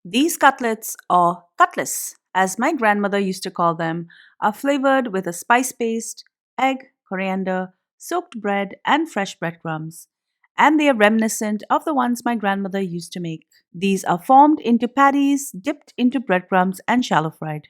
These cutlets, or cutlice, as my grandmother used to call them, are flavored with a spice paste, egg, coriander, soaked bread, and fresh breadcrumbs. And they are reminiscent of the ones my grandmother used to make. These are formed into patties, dipped into breadcrumbs, and shallow fried.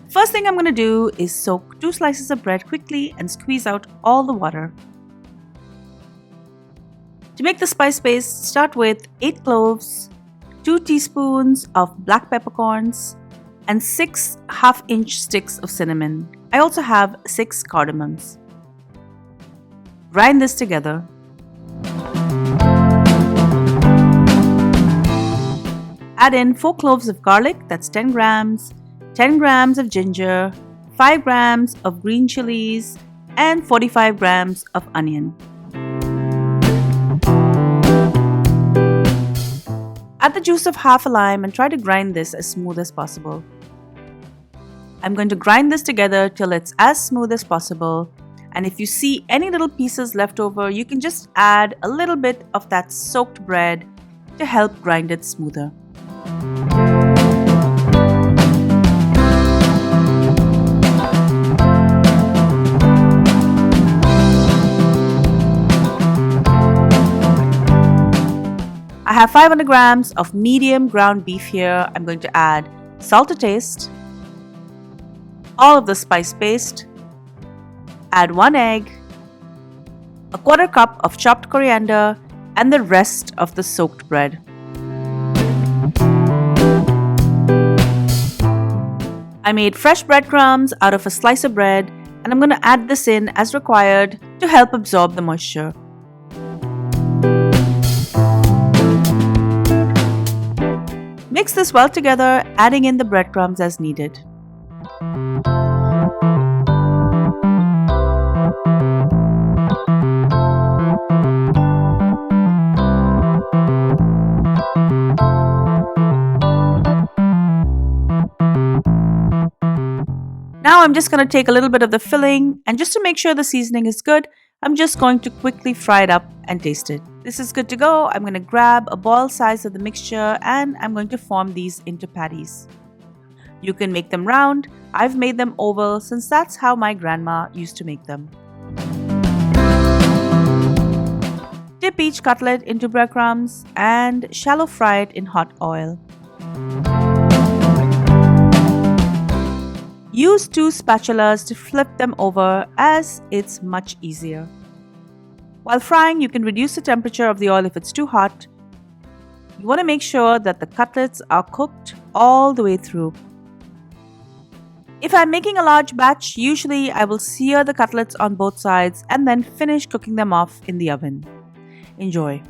First thing I'm going to do is soak 2 slices of bread quickly and squeeze out all the water. To make the spice paste, start with 8 cloves, 2 teaspoons of black peppercorns, and 6 half-inch sticks of cinnamon. I also have 6 cardamoms. Grind this together. Add in 4 cloves of garlic, that's 10 grams, 10 grams of ginger, 5 grams of green chilies, and 45 grams of onion. Add the juice of half a lime and try to grind this as smooth as possible. I'm going to grind this together till it's as smooth as possible, and if you see any little pieces left over, you can just add a little bit of that soaked bread to help grind it smoother. I have 500 grams of medium ground beef here. I'm going to add salt to taste, all of the spice paste, add 1 egg, a quarter cup of chopped coriander, and the rest of the soaked bread. I made fresh breadcrumbs out of a slice of bread, and I'm going to add this in as required to help absorb the moisture. Mix this well together, adding in the breadcrumbs as needed. Now I'm just going to take a little bit of the filling, and just to make sure the seasoning is good, I'm just going to quickly fry it up and taste it. This is good to go. I'm going to grab a ball size of the mixture and I'm going to form these into patties. You can make them round. I've made them oval since that's how my grandma used to make them. Dip each cutlet into breadcrumbs and shallow fry it in hot oil. Use 2 spatulas to flip them over as it's much easier. While frying, you can reduce the temperature of the oil if it's too hot. You want to make sure that the cutlets are cooked all the way through. If I'm making a large batch, usually I will sear the cutlets on both sides and then finish cooking them off in the oven. Enjoy!